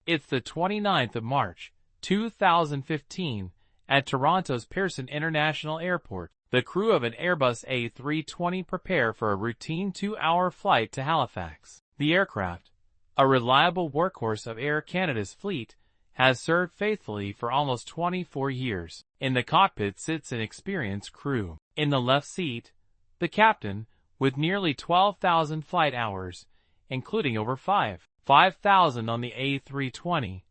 It's the 29th of March, 2015, at Toronto's Pearson International Airport. The crew of an Airbus A320 prepare for a routine 2-hour flight to Halifax. The aircraft, a reliable workhorse of Air Canada's fleet, has served faithfully for almost 24 years. In the cockpit sits an experienced crew. In the left seat, the captain, with nearly 12,000 flight hours, including over 5,000 on the A320,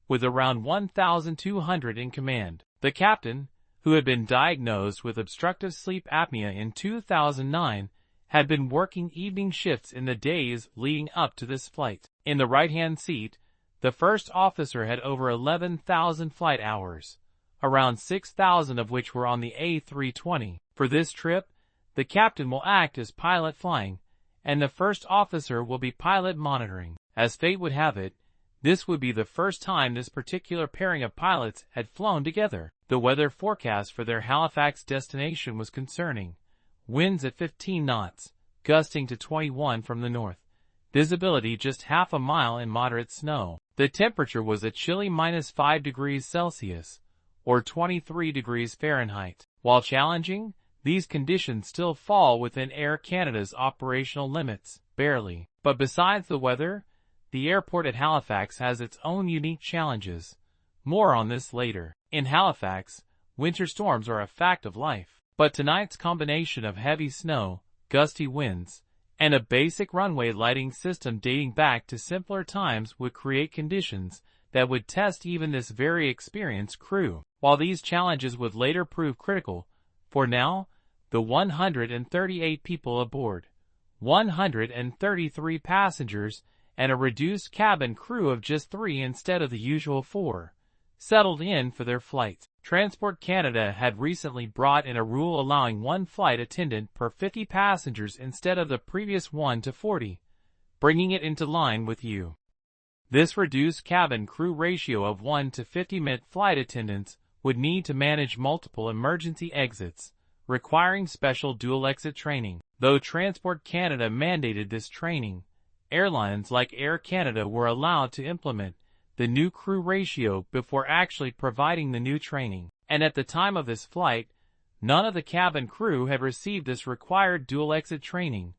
with around 1,200 in command. The captain, who had been diagnosed with obstructive sleep apnea in 2009, had been working evening shifts in the days leading up to this flight. In the right-hand seat, the first officer had over 11,000 flight hours, around 6,000 of which were on the A320. For this trip, the captain will act as pilot flying, and the first officer will be pilot monitoring. As fate would have it, this would be the first time this particular pairing of pilots had flown together. The weather forecast for their Halifax destination was concerning. Winds at 15 knots, gusting to 21 from the north. Visibility just half a mile and moderate snow. The temperature was a chilly -5 degrees Celsius, or 23 degrees Fahrenheit. While challenging, these conditions still fall within Air Canada's operational limits, barely. But besides the weather, the airport at Halifax has its own unique challenges. More on this later. In Halifax, winter storms are a fact of life. But tonight's combination of heavy snow, gusty winds, and a basic runway lighting system dating back to simpler times would create conditions that would test even this very experienced crew. While these challenges would later prove critical, for now, the 138 people aboard, 133 passengers, and a reduced cabin crew of just 3 instead of the usual 4, settled in for their flight. Transport Canada had recently brought in a rule allowing 1 flight attendant per 50 passengers instead of the previous 1 to 40, bringing it into line with U. This reduced cabin crew ratio of 1 to 50 meant flight attendants would need to manage multiple emergency exits, requiring special dual-exit training. Though Transport Canada mandated this training, airlines like Air Canada were allowed to implement the new crew ratio before actually providing the new training. And at the time of this flight, none of the cabin crew had received this required dual-exit training,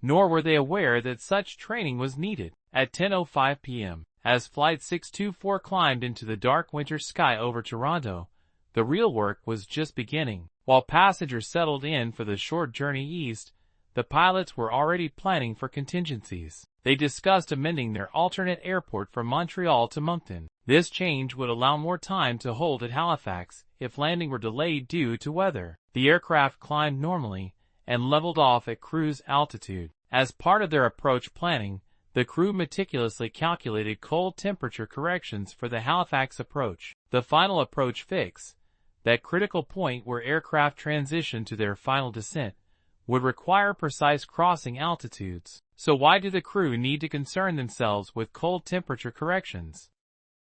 nor were they aware that such training was needed. At 10:05 p.m., as Flight 624 climbed into the dark winter sky over Toronto, the real work was just beginning. While passengers settled in for the short journey east, the pilots were already planning for contingencies. They discussed amending their alternate airport from Montreal to Moncton. This change would allow more time to hold at Halifax if landing were delayed due to weather. The aircraft climbed normally and leveled off at cruise altitude. As part of their approach planning, the crew meticulously calculated cold temperature corrections for the Halifax approach. The final approach fix, that critical point where aircraft transition to their final descent, would require precise crossing altitudes. So why do the crew need to concern themselves with cold temperature corrections?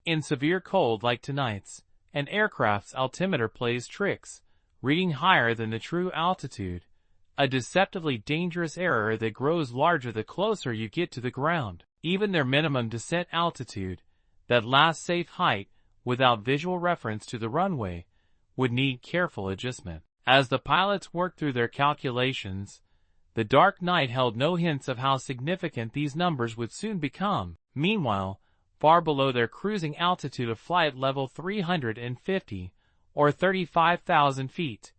In severe cold like tonight's, an aircraft's altimeter plays tricks, reading higher than the true altitude, a deceptively dangerous error that grows larger the closer you get to the ground. Even their minimum descent altitude, that last safe height, without visual reference to the runway, would need careful adjustment. As the pilots worked through their calculations, the dark night held no hints of how significant these numbers would soon become. Meanwhile, far below their cruising altitude of flight level 350, or 35,000 feet,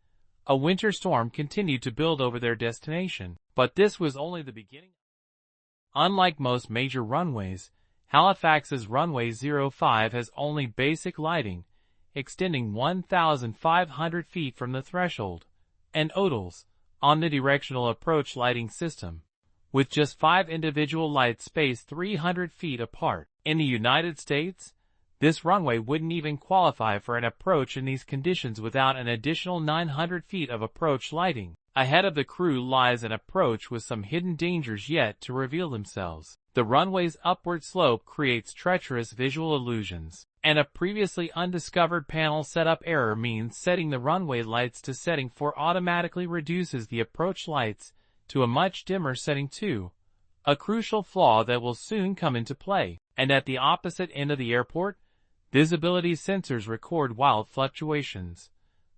a winter storm continued to build over their destination. But this was only the beginning. Unlike most major runways, Halifax's runway 05 has only basic lighting, extending 1,500 feet from the threshold, and ODLs, omnidirectional approach lighting system, with just 5 individual lights spaced 300 feet apart. In the United States, this runway wouldn't even qualify for an approach in these conditions without an additional 900 feet of approach lighting. Ahead of the crew lies an approach with some hidden dangers yet to reveal themselves. The runway's upward slope creates treacherous visual illusions, and a previously undiscovered panel setup error means setting the runway lights to setting 4 automatically reduces the approach lights to a much dimmer setting 2, a crucial flaw that will soon come into play. And at the opposite end of the airport, visibility sensors record wild fluctuations,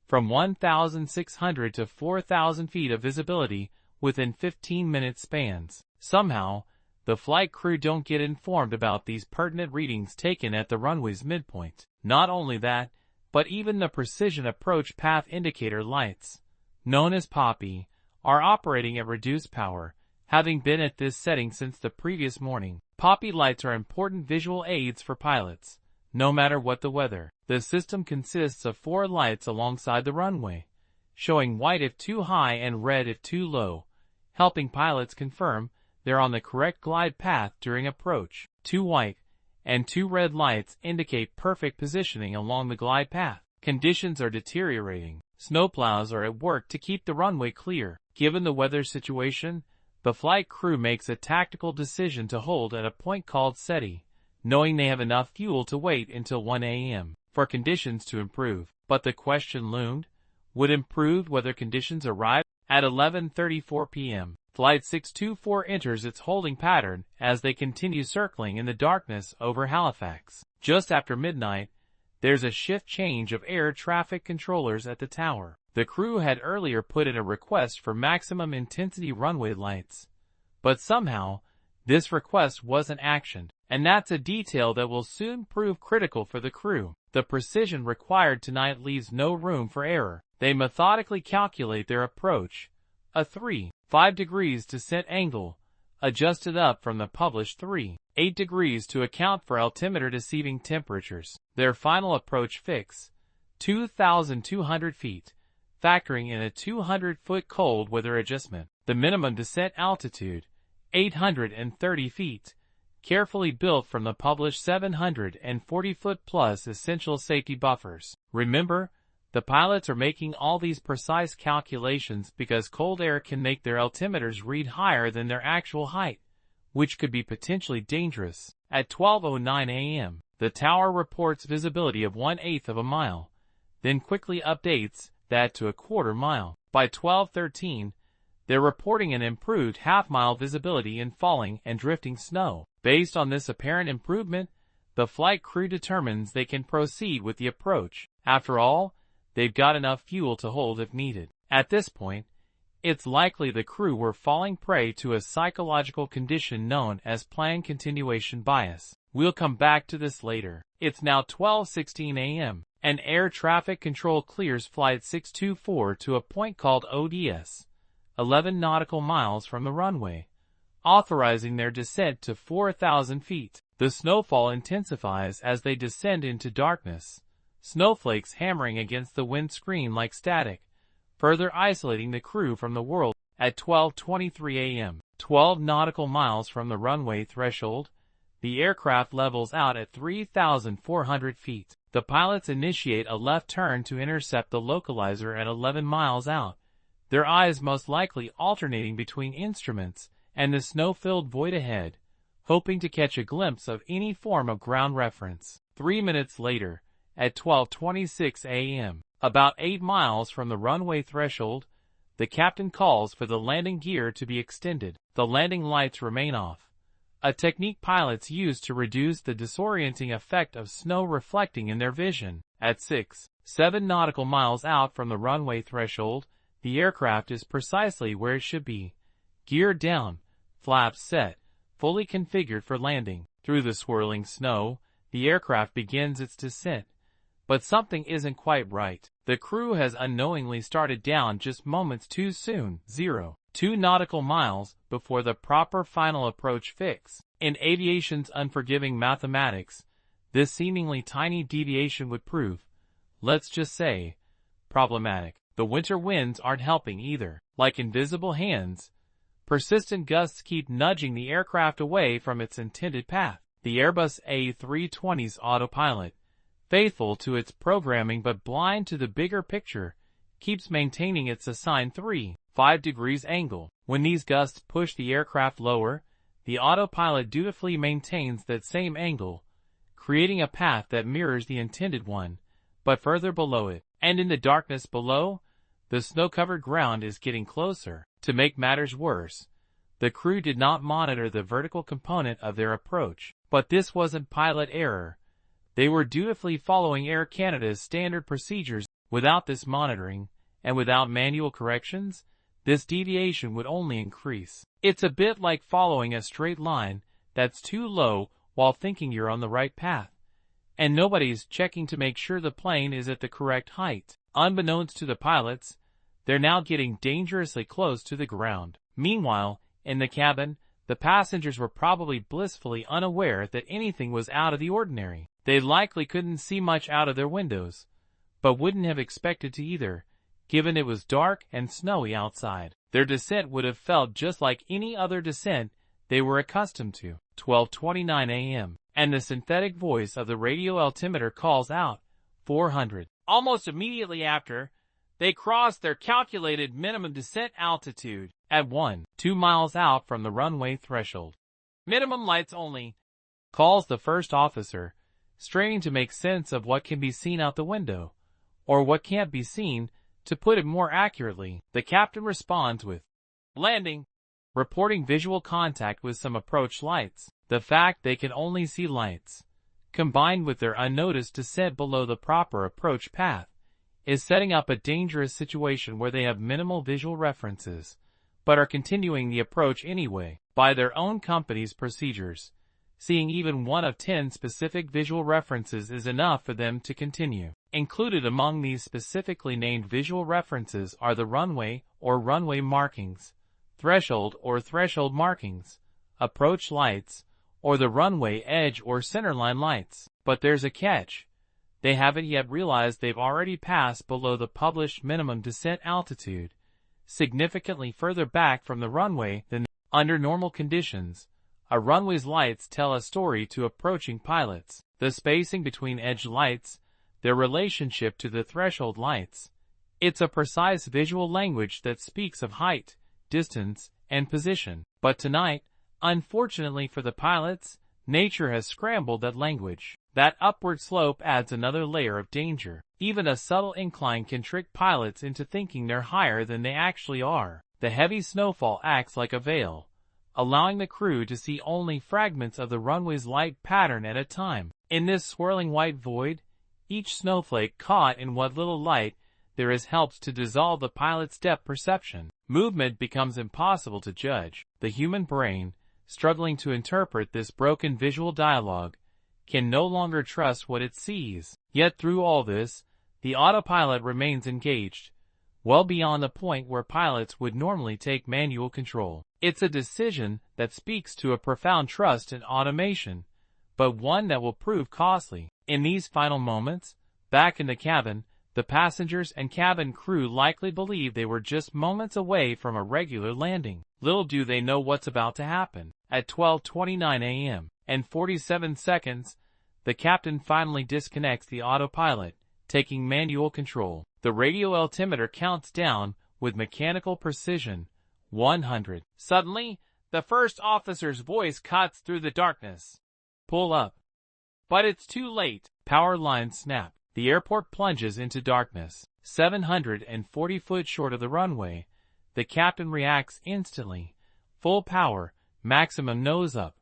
from 1,600 to 4,000 feet of visibility within 15-minute spans. Somehow, the flight crew don't get informed about these pertinent readings taken at the runway's midpoint. Not only that, but even the precision approach path indicator lights, known as PAPI, are operating at reduced power, having been at this setting since the previous morning. PAPI lights are important visual aids for pilots, no matter what the weather. The system consists of 4 lights alongside the runway, showing white if too high and red if too low, helping pilots confirm they're on the correct glide path during approach. 2 white and 2 red lights indicate perfect positioning along the glide path. Conditions are deteriorating. Snowplows are at work to keep the runway clear. Given the weather situation, the flight crew makes a tactical decision to hold at a point called SETI, knowing they have enough fuel to wait until 1 a.m. for conditions to improve. But the question loomed, would improved weather conditions arrive? At 11:34 p.m., Flight 624 enters its holding pattern as they continue circling in the darkness over Halifax. Just after midnight, there's a shift change of air traffic controllers at the tower. The crew had earlier put in a request for maximum intensity runway lights, but somehow, this request wasn't actioned, and that's a detail that will soon prove critical for the crew. The precision required tonight leaves no room for error. They methodically calculate their approach, a 3.5 degrees descent angle, adjusted up from the published 3.8 degrees to account for altimeter deceiving temperatures. Their final approach fix, 2,200 feet, factoring in a 200-foot cold weather adjustment. The minimum descent altitude, 830 feet, carefully built from the published 740-foot plus essential safety buffers. Remember, the pilots are making all these precise calculations because cold air can make their altimeters read higher than their actual height, which could be potentially dangerous. At 12:09 a.m., the tower reports visibility of 1/8 of a mile, then quickly updates that to a quarter mile. By 12:13, they're reporting an improved half-mile visibility in falling and drifting snow. Based on this apparent improvement, the flight crew determines they can proceed with the approach. After all, they've got enough fuel to hold if needed. At this point, it's likely the crew were falling prey to a psychological condition known as planned continuation bias. We'll come back to this later. It's now 12:16 a.m., and air traffic control clears Flight 624 to a point called ODS, 11 nautical miles from the runway, authorizing their descent to 4,000 feet. The snowfall intensifies as they descend into darkness, snowflakes hammering against the windscreen like static, further isolating the crew from the world. At 12:23 a.m., 12 nautical miles from the runway threshold, the aircraft levels out at 3,400 feet. The pilots initiate a left turn to intercept the localizer at 11 miles out, their eyes most likely alternating between instruments and the snow-filled void ahead, hoping to catch a glimpse of any form of ground reference. 3 minutes later, at 12:26 a.m., about 8 miles from the runway threshold, the captain calls for the landing gear to be extended. The landing lights remain off, a technique pilots use to reduce the disorienting effect of snow reflecting in their vision. At 6.7 nautical miles out from the runway threshold, the aircraft is precisely where it should be, geared down, flaps set, fully configured for landing. Through the swirling snow, the aircraft begins its descent. But something isn't quite right. The crew has unknowingly started down just moments too soon, 0.2 nautical miles before the proper final approach fix. In aviation's unforgiving mathematics, this seemingly tiny deviation would prove, let's just say, problematic. The winter winds aren't helping either. Like invisible hands, persistent gusts keep nudging the aircraft away from its intended path. The Airbus A320's autopilot, faithful to its programming but blind to the bigger picture, keeps maintaining its assigned 3.5 degrees angle. When these gusts push the aircraft lower, the autopilot dutifully maintains that same angle, creating a path that mirrors the intended one, but further below it. And in the darkness below, the snow-covered ground is getting closer. To make matters worse, the crew did not monitor the vertical component of their approach. But this wasn't pilot error. They were dutifully following Air Canada's standard procedures. Without this monitoring, and without manual corrections, this deviation would only increase. It's a bit like following a straight line that's too low while thinking you're on the right path, and nobody's checking to make sure the plane is at the correct height. Unbeknownst to the pilots, they're now getting dangerously close to the ground. Meanwhile, in the cabin, the passengers were probably blissfully unaware that anything was out of the ordinary. They likely couldn't see much out of their windows, but wouldn't have expected to either, given it was dark and snowy outside. Their descent would have felt just like any other descent they were accustomed to. 12:29 a.m. And the synthetic voice of the radio altimeter calls out, 400. Almost immediately after, they crossed their calculated minimum descent altitude at 2 miles out from the runway threshold. Minimum lights only, calls the first officer, straining to make sense of what can be seen out the window, or what can't be seen. To put it more accurately, the captain responds with landing, reporting visual contact with some approach lights. The fact they can only see lights, combined with their unnoticed descent below the proper approach path, is setting up a dangerous situation where they have minimal visual references, but are continuing the approach anyway. By their own company's procedures, seeing even 1 of 10 specific visual references is enough for them to continue. Included among these specifically named visual references are the runway or runway markings, threshold or threshold markings, approach lights, or the runway edge or centerline lights. But there's a catch. They haven't yet realized they've already passed below the published minimum descent altitude, significantly further back from the runway than under normal conditions. A runway's lights tell a story to approaching pilots. The spacing between edge lights, their relationship to the threshold lights. It's a precise visual language that speaks of height, distance, and position. But tonight, unfortunately for the pilots, nature has scrambled that language. That upward slope adds another layer of danger. Even a subtle incline can trick pilots into thinking they're higher than they actually are. The heavy snowfall acts like a veil, allowing the crew to see only fragments of the runway's light pattern at a time. In this swirling white void, each snowflake caught in what little light there is helps to dissolve the pilot's depth perception. Movement becomes impossible to judge. The human brain, struggling to interpret this broken visual dialogue, can no longer trust what it sees. Yet through all this, the autopilot remains engaged, well beyond the point where pilots would normally take manual control. It's a decision that speaks to a profound trust in automation, but one that will prove costly. In these final moments, back in the cabin, the passengers and cabin crew likely believe they were just moments away from a regular landing. Little do they know what's about to happen. At 12:29 a.m. and 47 seconds, the captain finally disconnects the autopilot, taking manual control. The radio altimeter counts down with mechanical precision, 100. Suddenly, the first officer's voice cuts through the darkness. Pull up. But it's too late. Power lines snap. The airport plunges into darkness. 740 foot short of the runway, the captain reacts instantly. Full power, maximum nose up.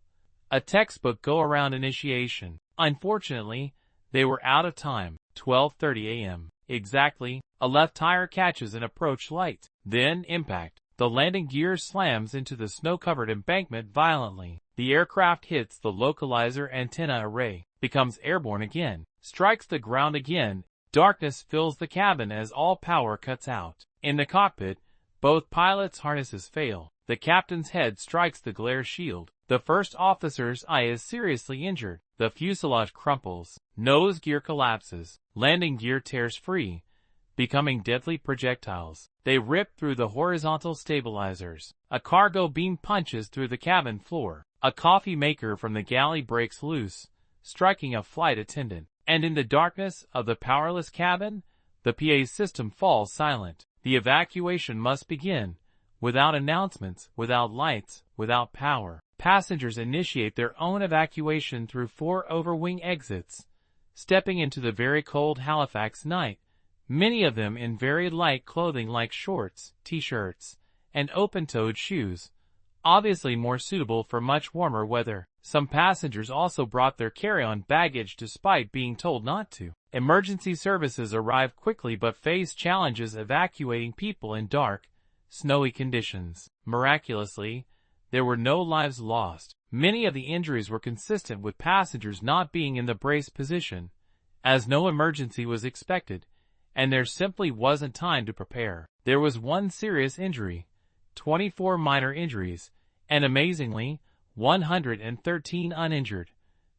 A textbook go-around initiation. Unfortunately, they were out of time. 12:30 a.m. Exactly, a left tire catches an approach light. Then impact. The landing gear slams into the snow-covered embankment violently. The aircraft hits the localizer antenna array, becomes airborne again, strikes the ground again. Darkness fills the cabin as all power cuts out. In the cockpit, both pilots' harnesses fail. The captain's head strikes the glare shield. The first officer's eye is seriously injured. The fuselage crumples. Nose gear collapses. Landing gear tears free, becoming deadly projectiles. They rip through the horizontal stabilizers. A cargo beam punches through the cabin floor. A coffee maker from the galley breaks loose, striking a flight attendant. And in the darkness of the powerless cabin, the PA system falls silent. The evacuation must begin, without announcements, without lights, without power. Passengers initiate their own evacuation through 4 overwing exits, stepping into the very cold Halifax night, many of them in very light clothing like shorts, t-shirts, and open-toed shoes, obviously more suitable for much warmer weather. Some passengers also brought their carry-on baggage despite being told not to. Emergency services arrived quickly but faced challenges evacuating people in dark, snowy conditions. Miraculously, there were no lives lost. Many of the injuries were consistent with passengers not being in the brace position, as no emergency was expected, and there simply wasn't time to prepare. There was one serious injury, 24 minor injuries, and amazingly, 113 uninjured,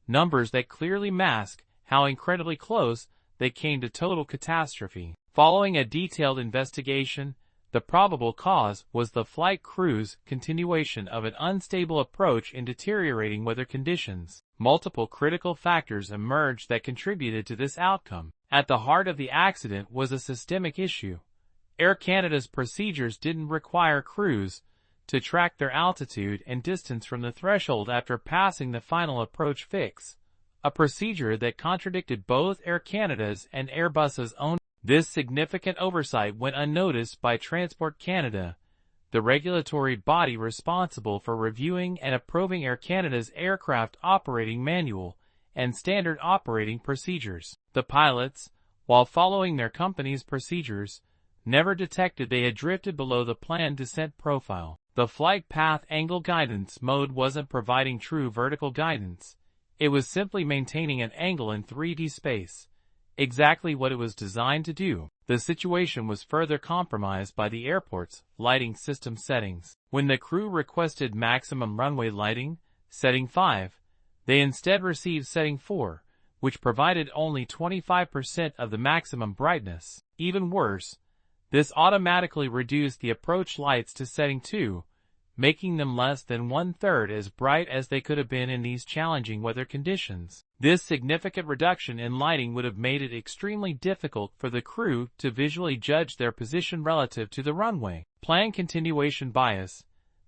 numbers that clearly mask how incredibly close they came to total catastrophe. Following a detailed investigation, the probable cause was the flight crew's continuation of an unstable approach in deteriorating weather conditions. Multiple critical factors emerged that contributed to this outcome. At the heart of the accident was a systemic issue. Air Canada's procedures didn't require crews to track their altitude and distance from the threshold after passing the final approach fix, a procedure that contradicted both Air Canada's and Airbus's own. This significant oversight went unnoticed by Transport Canada, the regulatory body responsible for reviewing and approving Air Canada's aircraft operating manual and standard operating procedures. The pilots, while following their company's procedures, never detected they had drifted below the planned descent profile. The flight path angle guidance mode wasn't providing true vertical guidance. It was simply maintaining an angle in 3D space, exactly what it was designed to do. The situation was further compromised by the airport's lighting system settings. When the crew requested maximum runway lighting, setting 5, they instead received setting 4, which provided only 25% of the maximum brightness. Even worse, this automatically reduced the approach lights to setting 2, making them less than 1/3 as bright as they could have been in these challenging weather conditions. This significant reduction in lighting would have made it extremely difficult for the crew to visually judge their position relative to the runway. Plan continuation bias,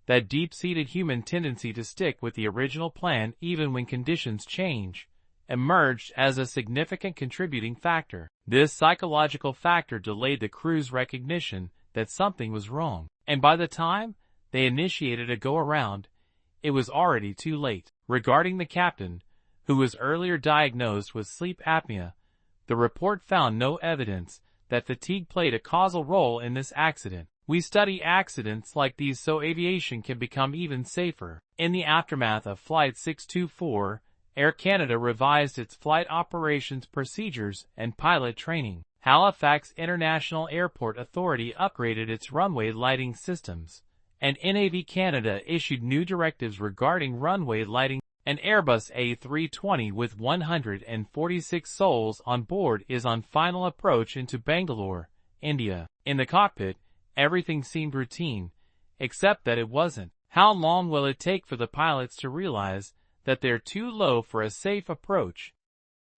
that deep-seated human tendency to stick with the original plan even when conditions change, emerged as a significant contributing factor. This psychological factor delayed the crew's recognition that something was wrong, and by the time they initiated a go-around, it was already too late. Regarding the captain, who was earlier diagnosed with sleep apnea, the report found no evidence that fatigue played a causal role in this accident. We study accidents like these so aviation can become even safer. In the aftermath of Flight 624, Air Canada revised its flight operations procedures and pilot training. Halifax International Airport Authority upgraded its runway lighting systems, and NAV Canada issued new directives regarding runway lighting. An Airbus A320 with 146 souls on board is on final approach into Bangalore, India. In the cockpit, everything seemed routine, except that it wasn't. How long will it take for the pilots to realize that they're too low for a safe approach?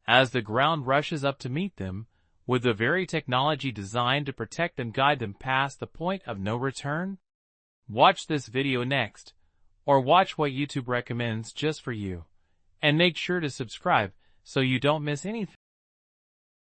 As the ground rushes up to meet them, with the very technology designed to protect them guide them past the point of no return? Watch this video next, or watch what YouTube recommends just for you, and make sure to subscribe so you don't miss anything.